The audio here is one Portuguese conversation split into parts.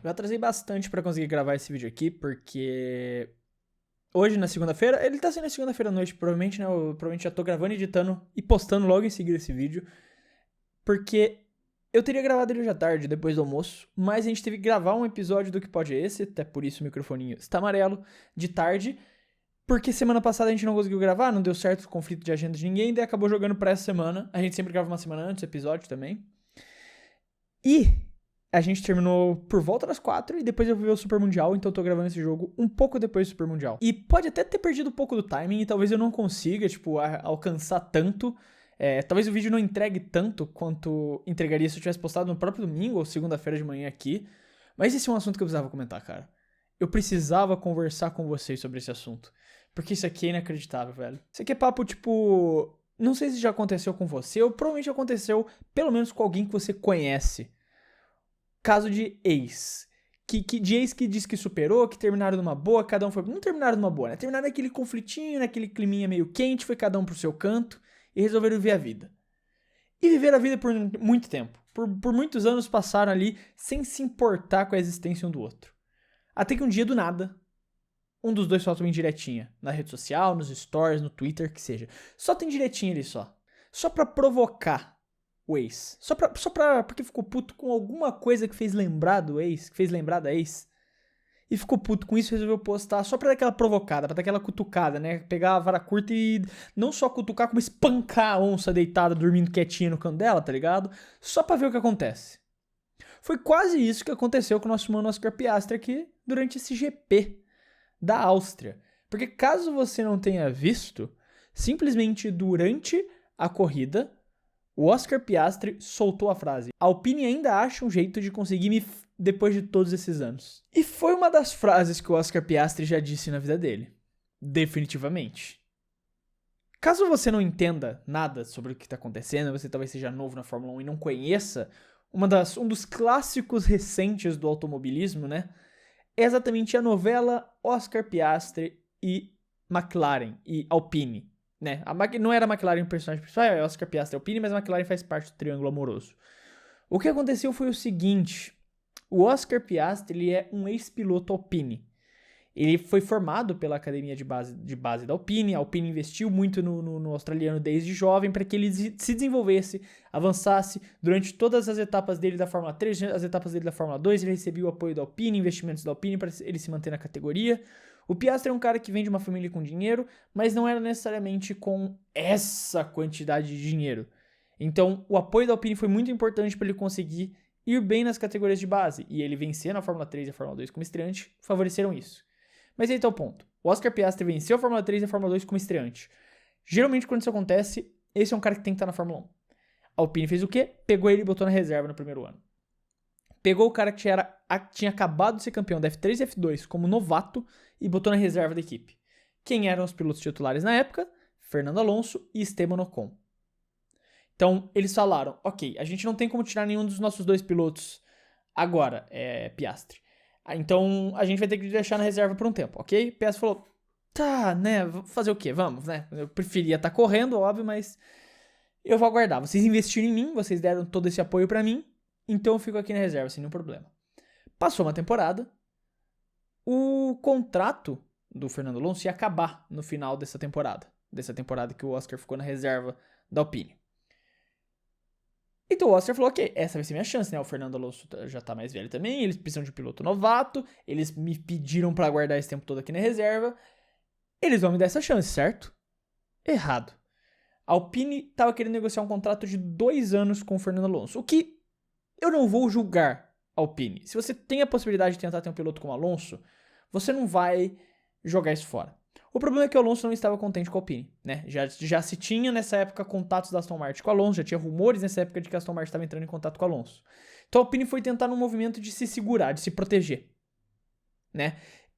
Eu atrasei bastante pra conseguir gravar esse vídeo aqui, porque hoje, na segunda-feira, ele tá sendo na segunda-feira à noite, provavelmente, né? Eu provavelmente já tô gravando, editando e postando logo em seguida esse vídeo, porque eu teria gravado ele hoje à tarde, depois do almoço, mas a gente teve que gravar um episódio do Que Pode É Esse, até por isso o microfoninho está amarelo, de tarde, porque semana passada a gente não conseguiu gravar, não deu certo o conflito de agenda de ninguém, daí acabou jogando pra essa semana. A gente sempre grava uma semana antes do episódio também. E a gente terminou por volta das 4 e depois eu fui ver o Super Mundial, então eu tô gravando esse jogo um pouco depois do Super Mundial. E pode até ter perdido um pouco do timing e talvez eu não consiga, alcançar tanto. Talvez o vídeo não entregue tanto quanto entregaria se eu tivesse postado no próprio domingo ou segunda-feira de manhã aqui. Mas esse é um assunto que eu precisava comentar, cara. Eu precisava conversar com vocês sobre esse assunto. Porque isso aqui é inacreditável, velho. Isso aqui é papo, não sei se já aconteceu com você, ou provavelmente aconteceu pelo menos com alguém que você conhece. Caso de ex. De ex que diz que superou, que terminaram numa boa, cada um foi. Não terminaram numa boa, né? Terminaram naquele conflitinho, naquele climinha meio quente, foi cada um pro seu canto e resolveram viver a vida. E viver a vida por muito tempo. Por muitos anos passaram ali sem se importar com a existência um do outro. Até que um dia, do nada, um dos dois solta uma indiretinha. Na rede social, nos stories, no Twitter, que seja. Só tem indiretinha ali só. Só pra provocar o ex. Porque ficou puto com alguma coisa que fez lembrar do ex, que fez lembrar da ex. E ficou puto com isso e resolveu postar só pra dar aquela provocada, pra dar aquela cutucada, né? Pegar a vara curta e não só cutucar, como espancar a onça deitada, dormindo quietinha no canto dela, tá ligado? Só pra ver o que acontece. Foi quase isso que aconteceu com o nosso mano Oscar Piastri aqui durante esse GP da Áustria. Porque caso você não tenha visto, simplesmente durante a corrida, o Oscar Piastri soltou a frase: Alpine ainda acha um jeito de conseguir me depois de todos esses anos. E foi uma das frases que o Oscar Piastri já disse na vida dele. Definitivamente. Caso você não entenda nada sobre o que está acontecendo, você talvez seja novo na Fórmula 1 e não conheça um dos clássicos recentes do automobilismo, né? É exatamente a novela Oscar Piastri e McLaren e Alpine. Né? Não era a McLaren o personagem principal, é Oscar Piastri e Alpine, mas a McLaren faz parte do triângulo amoroso. O que aconteceu foi o seguinte: o Oscar Piastri ele é um ex-piloto Alpine. Ele foi formado pela academia de base da Alpine. A Alpine investiu muito no australiano desde jovem para que ele se desenvolvesse, avançasse durante todas as etapas dele da Fórmula 3, as etapas dele da Fórmula 2. Ele recebia o apoio da Alpine, investimentos da Alpine para ele se manter na categoria. O Piastri é um cara que vem de uma família com dinheiro, mas não era necessariamente com essa quantidade de dinheiro. Então, o apoio da Alpine foi muito importante para ele conseguir ir bem nas categorias de base. E ele vencer na Fórmula 3 e a Fórmula 2 como estreante favoreceram isso. Mas aí tá o ponto. O Oscar Piastri venceu a Fórmula 3 e a Fórmula 2 como estreante. Geralmente, quando isso acontece, esse é um cara que tem que estar na Fórmula 1. A Alpine fez o quê? Pegou ele e botou na reserva no primeiro ano. Pegou o cara que tinha acabado de ser campeão da F3 e F2 como novato e botou na reserva da equipe. Quem eram os pilotos titulares na época? Fernando Alonso e Esteban Ocon. Então, eles falaram, ok, a gente não tem como tirar nenhum dos nossos dois pilotos agora, Piastri. Então, a gente vai ter que deixar na reserva por um tempo, ok? Piastri falou, tá, né, fazer o quê? Vamos, né? Eu preferia estar correndo, óbvio, mas eu vou aguardar. Vocês investiram em mim, vocês deram todo esse apoio pra mim, então eu fico aqui na reserva, sem nenhum problema. Passou uma temporada, o contrato do Fernando Alonso ia acabar no final dessa temporada que o Oscar ficou na reserva da Alpine. Então o Oscar falou, ok, essa vai ser minha chance, né? O Fernando Alonso já tá mais velho também, eles precisam de um piloto novato, eles me pediram pra aguardar esse tempo todo aqui na reserva, eles vão me dar essa chance, certo? Errado. A Alpine tava querendo negociar um contrato de 2 anos com o Fernando Alonso, o que eu não vou julgar a Alpine. Se você tem a possibilidade de tentar ter um piloto como Alonso, você não vai jogar isso fora. O problema é que o Alonso não estava contente com a Alpine, né? Já se tinha nessa época contatos da Aston Martin com o Alonso, já tinha rumores nessa época de que a Aston Martin estava entrando em contato com o Alonso. Então a Alpine foi tentar num movimento de se segurar, de se proteger, né?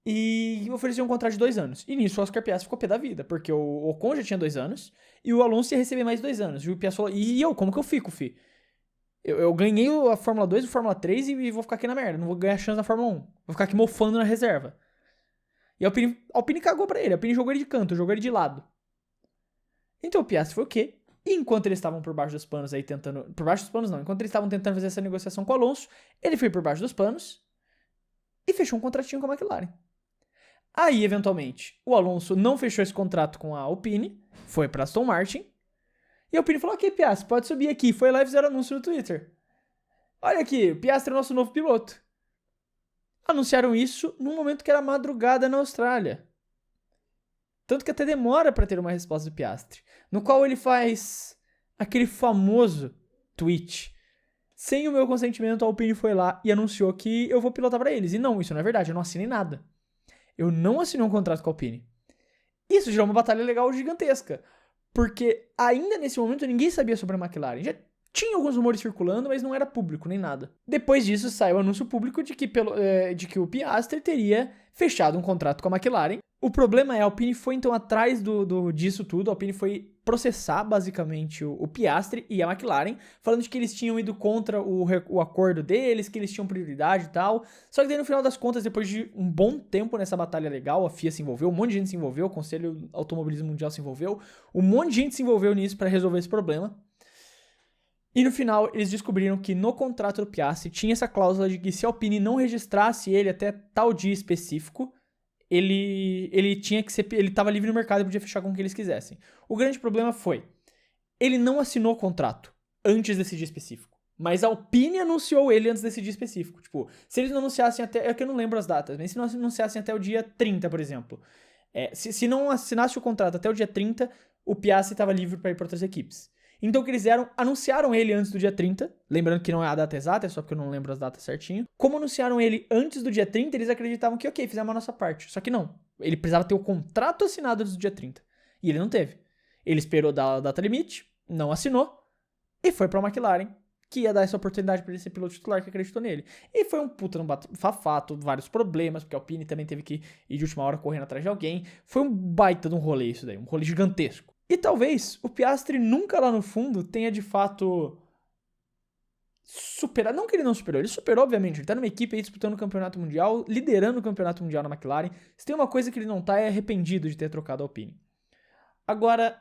E ofereceu um contrato de 2 anos. E nisso o Oscar Piastri ficou pé da vida, porque o Ocon já tinha 2 anos e o Alonso ia receber mais 2 anos. E o Piastri falou, e eu, como que eu fico, fi? Eu ganhei a Fórmula 2 e a Fórmula 3 e vou ficar aqui na merda, não vou ganhar chance na Fórmula 1. Vou ficar aqui mofando na reserva. E a Alpine cagou pra ele. A Alpine jogou ele de canto, jogou ele de lado. Então o Piastri foi o quê? E enquanto eles estavam por baixo dos panos aí tentando... Por baixo dos panos não. Enquanto eles estavam tentando fazer essa negociação com o Alonso, ele foi por baixo dos panos e fechou um contratinho com a McLaren. Aí, eventualmente, o Alonso não fechou esse contrato com a Alpine, foi pra Aston Martin, e a Alpine falou, ok, Piastri, pode subir aqui. Foi lá e fizeram anúncio no Twitter. Olha aqui, o Piastri é o nosso novo piloto. Anunciaram isso num momento que era madrugada na Austrália. Tanto que até demora pra ter uma resposta do Piastri, no qual ele faz aquele famoso tweet. Sem o meu consentimento, a Alpine foi lá e anunciou que eu vou pilotar pra eles. E não, isso não é verdade, eu não assinei nada. Eu não assinei um contrato com a Alpine. Isso gerou uma batalha legal gigantesca. Porque ainda nesse momento ninguém sabia sobre a McLaren. Já tinha alguns rumores circulando, mas não era público nem nada. Depois disso saiu o anúncio público de que o Piastri teria fechado um contrato com a McLaren. O problema é, a Alpine foi então atrás disso tudo. A Alpine foi processar basicamente o Piastri e a McLaren, falando de que eles tinham ido contra o acordo deles, que eles tinham prioridade e tal. Só que daí no final das contas, depois de um bom tempo nessa batalha legal, a FIA se envolveu, um monte de gente se envolveu, o Conselho Automobilismo Mundial se envolveu, um monte de gente se envolveu nisso para resolver esse problema. E no final, eles descobriram que no contrato do Piastri tinha essa cláusula de que se a Alpine não registrasse ele até tal dia específico, ele tinha que ser, ele estava livre no mercado e podia fechar com o que eles quisessem. O grande problema foi, ele não assinou o contrato antes desse dia específico, mas a Alpine anunciou ele antes desse dia específico. Tipo, se eles não anunciassem até, é que eu não lembro as datas, mas se não anunciassem até o dia 30, por exemplo, se não assinasse o contrato até o dia 30, o Piastri estava livre para ir para outras equipes. Então o que eles fizeram, anunciaram ele antes do dia 30, lembrando que não é a data exata, é só porque eu não lembro as datas certinho. Como anunciaram ele antes do dia 30, eles acreditavam que ok, fizemos a nossa parte. Só que não, ele precisava ter o contrato assinado antes do dia 30. E ele não teve. Ele esperou dar a data limite, não assinou, e foi pra McLaren, que ia dar essa oportunidade pra ele ser piloto titular, que acreditou nele. E foi um puta fafato, vários problemas, porque a Alpine também teve que ir de última hora correndo atrás de alguém. Foi um baita de um rolê isso daí, um rolê gigantesco. E talvez o Piastri nunca lá no fundo tenha de fato superado. Não que ele não superou, ele superou, obviamente. Ele tá numa equipe aí disputando o campeonato mundial, liderando o campeonato mundial na McLaren. Se tem uma coisa que ele não tá, é arrependido de ter trocado a Alpine. Agora,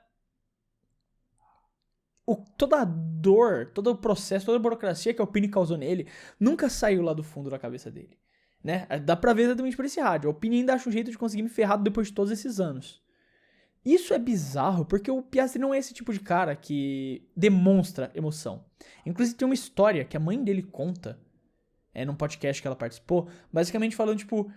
toda a dor, todo o processo, toda a burocracia que a Alpine causou nele nunca saiu lá do fundo da cabeça dele. Né? Dá pra ver exatamente por esse rádio. A Alpine ainda acha um jeito de conseguir me ferrar depois de todos esses anos. Isso é bizarro, porque o Piastri não é esse tipo de cara que demonstra emoção. Inclusive tem uma história que a mãe dele conta, num podcast que ela participou, basicamente falando, tipo,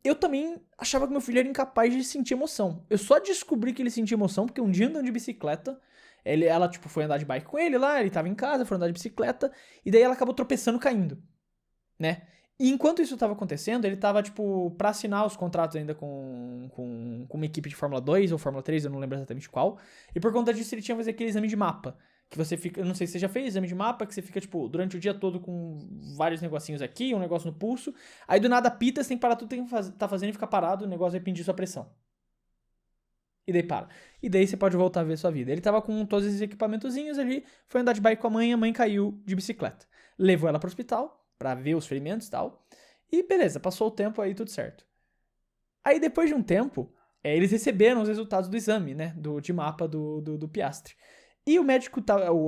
eu também achava que meu filho era incapaz de sentir emoção. Eu só descobri que ele sentia emoção porque um dia andando de bicicleta, ela tipo, foi andar de bike com ele lá, ele tava em casa, foi andar de bicicleta, e daí ela acabou tropeçando, caindo, né? E enquanto isso tava acontecendo, ele tava, tipo, pra assinar os contratos ainda com uma equipe de Fórmula 2 ou Fórmula 3, eu não lembro exatamente qual. E por conta disso, ele tinha que fazer aquele exame de mapa. Que você fica, eu não sei se você já fez exame de mapa, que você fica, tipo, durante o dia todo com vários negocinhos aqui, um negócio no pulso. Aí do nada pita, você tem que parar tudo que tá fazendo e ficar parado, o negócio vai pedir sua pressão. E daí para. E daí você pode voltar a ver sua vida. Ele tava com todos esses equipamentozinhos ali, foi andar de bike com a mãe caiu de bicicleta. Levou ela pro hospital pra ver os ferimentos e tal. E beleza, passou o tempo aí, tudo certo. Aí depois de um tempo, eles receberam os resultados do exame, né, de mapa do Piastri. E o médico,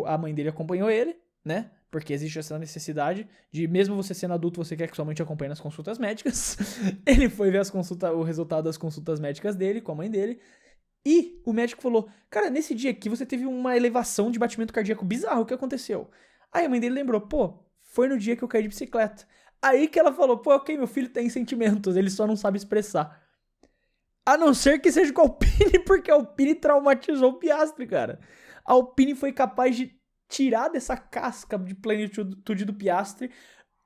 a mãe dele acompanhou ele, né, porque existe essa necessidade de, mesmo você sendo adulto, você quer que sua mãe te acompanhe nas consultas médicas. Ele foi ver o resultado das consultas médicas dele, com a mãe dele. E o médico falou, cara, nesse dia aqui você teve uma elevação de batimento cardíaco bizarro, o que aconteceu? Aí a mãe dele lembrou, pô, foi no dia que eu caí de bicicleta. Aí que ela falou, pô, ok, meu filho tem sentimentos, ele só não sabe expressar. A não ser que seja com a Alpine, porque a Alpine traumatizou o Piastri, cara. A Alpine foi capaz de tirar dessa casca de plenitude do Piastri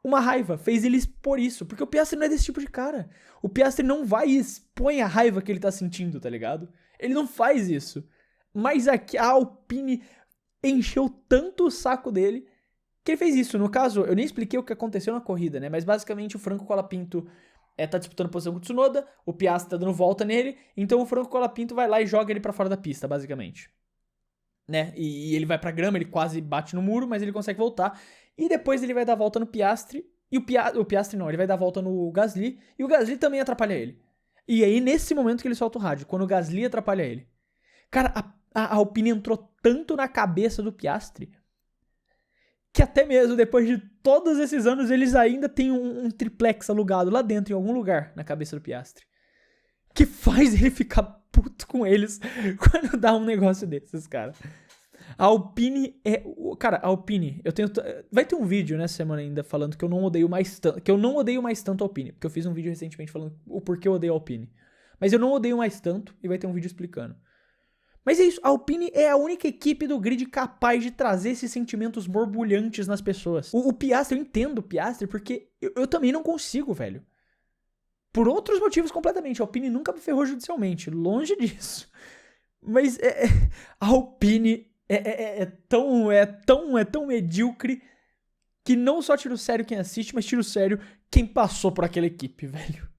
uma raiva, fez ele expor isso, porque o Piastri não é desse tipo de cara. O Piastri não vai e expõe a raiva que ele tá sentindo, tá ligado? Ele não faz isso. Mas aqui a Alpine encheu tanto o saco dele que ele fez isso. No caso, eu nem expliquei o que aconteceu na corrida, né? Mas basicamente o Franco Colapinto tá disputando posição com o Tsunoda, o Piastri tá dando volta nele, então o Franco Colapinto vai lá e joga ele pra fora da pista, basicamente. Né? E ele vai pra grama, ele quase bate no muro, mas ele consegue voltar. E depois ele vai dar a volta no Piastri, e o Piastri não, ele vai dar a volta no Gasly, e o Gasly também atrapalha ele. E aí, nesse momento que ele solta o rádio, quando o Gasly atrapalha ele. Cara, a Alpine entrou tanto na cabeça do Piastri que até mesmo depois de todos esses anos, eles ainda têm um triplex alugado lá dentro, em algum lugar, na cabeça do Piastri. Que faz ele ficar puto com eles quando dá um negócio desses, cara. A Alpine é... Cara, a Alpine, eu tenho... Vai ter um vídeo nessa semana ainda falando que eu não odeio mais tanto... Que eu não odeio mais tanto a Alpine. Porque eu fiz um vídeo recentemente falando o porquê eu odeio a Alpine. Mas eu não odeio mais tanto e vai ter um vídeo explicando. Mas é isso, a Alpine é a única equipe do grid capaz de trazer esses sentimentos borbulhantes nas pessoas. O Piastri, eu entendo o Piastri porque eu também não consigo, velho. Por outros motivos completamente. A Alpine nunca me ferrou judicialmente, longe disso. Mas a Alpine é tão medíocre que não só tira o sério quem assiste, mas tira o sério quem passou por aquela equipe, velho.